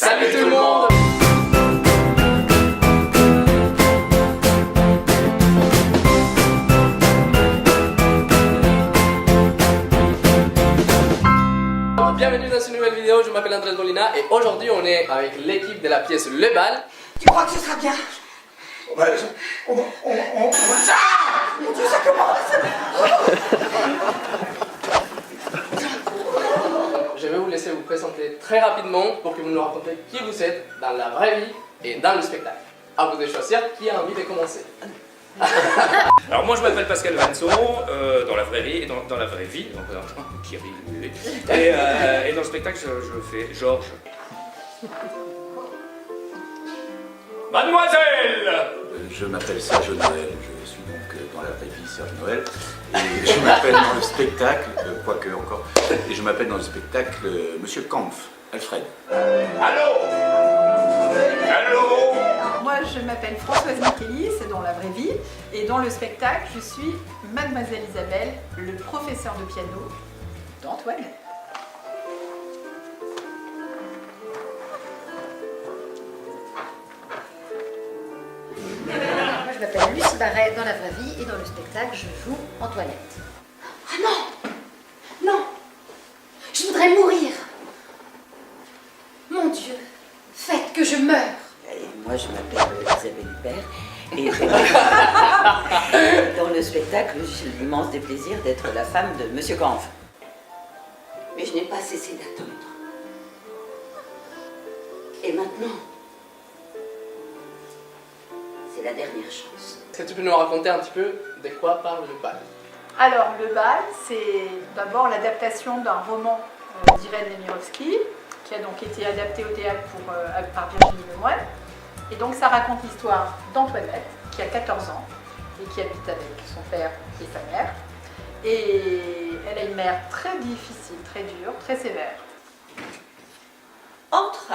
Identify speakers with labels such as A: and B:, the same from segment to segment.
A: Salut tout le monde. Bienvenue dans une nouvelle vidéo, je m'appelle Andrés Molina et aujourd'hui on est avec l'équipe de la pièce Le Bal.
B: Tu crois que ce sera bien? Ouais, on va... Ah, mon Dieu, ça commence.
A: Je vais vous laisser vous présenter très rapidement pour que vous nous racontiez qui vous êtes dans la vraie vie et dans le spectacle. À vous de choisir qui a envie de commencer.
C: Alors moi je m'appelle Pascal Vanson, dans la vraie vie et dans la vraie vie, donc qui rit le bébé. Et dans le spectacle je fais Georges. Mademoiselle!
D: Je m'appelle Serge Noël, je suis donc dans la vraie vie Serge Noël, et je m'appelle dans le spectacle, quoique encore, et je m'appelle dans le spectacle Monsieur Kampf, Alfred.
C: Allô? Allô?
E: Moi, je m'appelle Françoise Micheli, c'est dans la vraie vie. Et dans le spectacle, je suis Mademoiselle Isabelle, le professeur de piano d'Antoine.
F: Moi, je m'appelle Lucie Barret dans la vraie vie et dans le spectacle, je joue Antoinette.
B: Ah non! Non! Je voudrais mourir! Mon Dieu! Faites que je meure!
G: Et moi, je m'appelle Isabelle Huppert et dans le spectacle, j'ai l'immense déplaisir d'être la femme de Monsieur Kampf.
B: Mais je n'ai pas cessé d'attendre. Et maintenant, c'est la dernière chance.
A: Est-ce que tu peux nous raconter un petit peu de quoi parle Le Bal?
E: Alors, Le Bal, c'est d'abord l'adaptation d'un roman d'Irène Nemirovsky, qui a donc été adapté au théâtre par Virginie Lemoine. Et donc ça raconte l'histoire d'Antoinette, qui a 14 ans et qui habite avec son père et sa mère. Et elle a une mère très difficile, très dure, très sévère.
G: Entre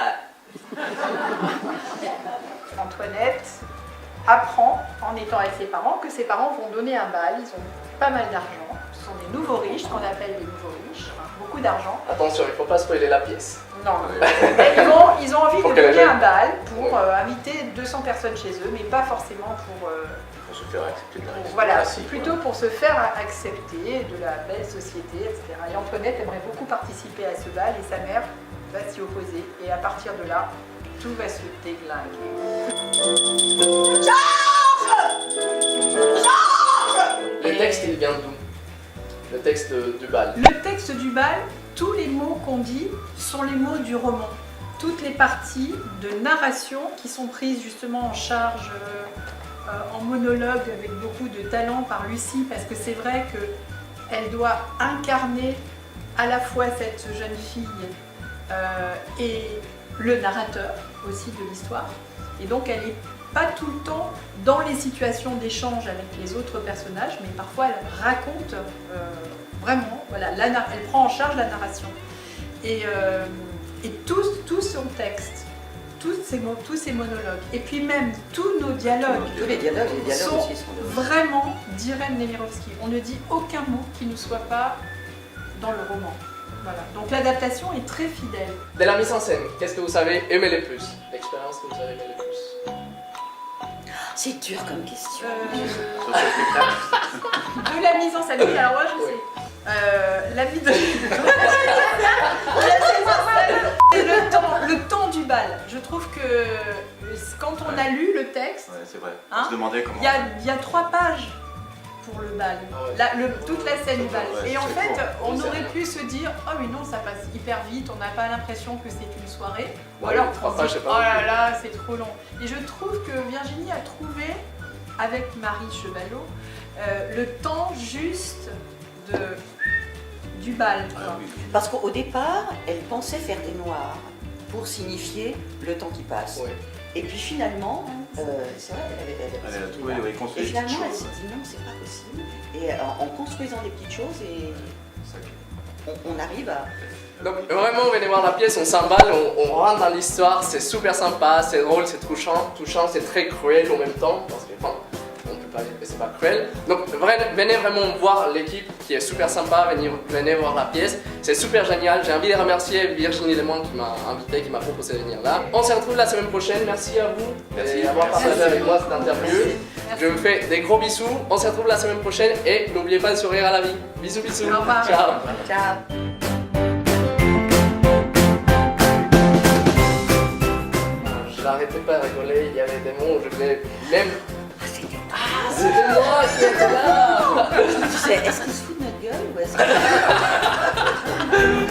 E: Antoinette apprend, en étant avec ses parents, que ses parents vont donner un bal. Ils ont pas mal d'argent. Ce sont des nouveaux riches, ce qu'on appelle les nouveaux riches. Beaucoup d'argent.
A: Attention, il ne faut pas spoiler la pièce.
E: Non, mais ils ont envie de donner un bal pour inviter 200 personnes chez eux, mais pas forcément pour
D: se faire accepter de la
E: voilà, plutôt pour se faire accepter de la belle société, etc. Et Antoinette aimerait beaucoup participer à ce bal et sa mère va s'y opposer. Et à partir de là, tout va se déglinguer.
A: Le texte, il vient d'où? Le texte du bal.
E: Le texte du bal, tous les mots qu'on dit sont les mots du roman. Toutes les parties de narration qui sont prises justement en charge en monologue avec beaucoup de talent par Lucie, parce que c'est vrai qu'elle doit incarner à la fois cette jeune fille et le narrateur aussi de l'histoire. Et donc elle n'est pas tout le temps dans les situations d'échange avec les autres personnages, mais parfois elle raconte vraiment, voilà, elle prend en charge la narration. Et tout son texte, tous ces monologues, et puis même tous nos dialogues,
G: tous les dialogues
E: sont
G: aussi sont de...
E: vraiment d'Irène Nemirovsky. On ne dit aucun mot qui ne soit pas dans le roman. Voilà. Donc l'adaptation est très fidèle.
A: De la mise en scène, qu'est-ce que vous avez aimé le plus? L'expérience que vous avez aimé le plus?
G: C'est dur comme question.
E: De la mise en scène, oui, alors moi je sais. La vie de... Et le temps du bal. Je trouve que quand on a lu le texte,
D: Ouais, c'est vrai.
E: Hein,
D: On se demandait comment...
E: il y a 3 pages pour le bal, toute la scène du bal.
D: Ouais,
E: Et en
D: c'est
E: fait,
D: court.
E: on
A: Oui, c'est
E: aurait
A: vrai.
E: pu se dire, oh mais non, ça passe hyper vite, on n'a pas l'impression que c'est une soirée. Ou
A: Ouais,
E: alors,
A: 3
E: on se
A: pages,
E: dit,
A: c'est
E: oh
A: pas
E: là
A: beaucoup.
E: là, c'est trop long. Et je trouve que Virginie a trouvé, avec Marie Chevalot, le temps juste du bal. quoi.
D: Ah oui.
G: Parce qu'au départ, elle pensait faire des noirs pour signifier le temps qui passe.
A: Ouais.
G: Et puis finalement, c'est vrai,
D: Elle a trouvé, oui, construit
G: et
D: des petites
G: finalement, elle
D: choses.
G: s'est dit non, c'est pas possible. Et en construisant des petites choses, et on arrive à...
A: Donc vraiment, venez voir la pièce, on s'emballe, on rentre dans l'histoire, c'est super sympa, c'est drôle, c'est touchant, c'est très cruel en même temps, parce que bon, on peut c'est pas cruel. Donc venez vraiment voir l'équipe qui est super sympa, venez voir la pièce, c'est super génial. J'ai envie de remercier Virginie Lemoine qui m'a invité, qui m'a proposé de venir là. On se retrouve la semaine prochaine, merci à vous d'avoir partagé avec moi cette interview. Je vous fais des gros bisous, on se retrouve la semaine prochaine et n'oubliez pas de sourire à la vie. Bisous bisous,
E: Au revoir.
A: ciao.
G: Ciao.
A: Je n'arrêtais pas de rigoler, il y avait des mots où je voulais même... C'était moi qui étais là.
G: Est-ce qu'il se fout de notre gueule ou est-ce que...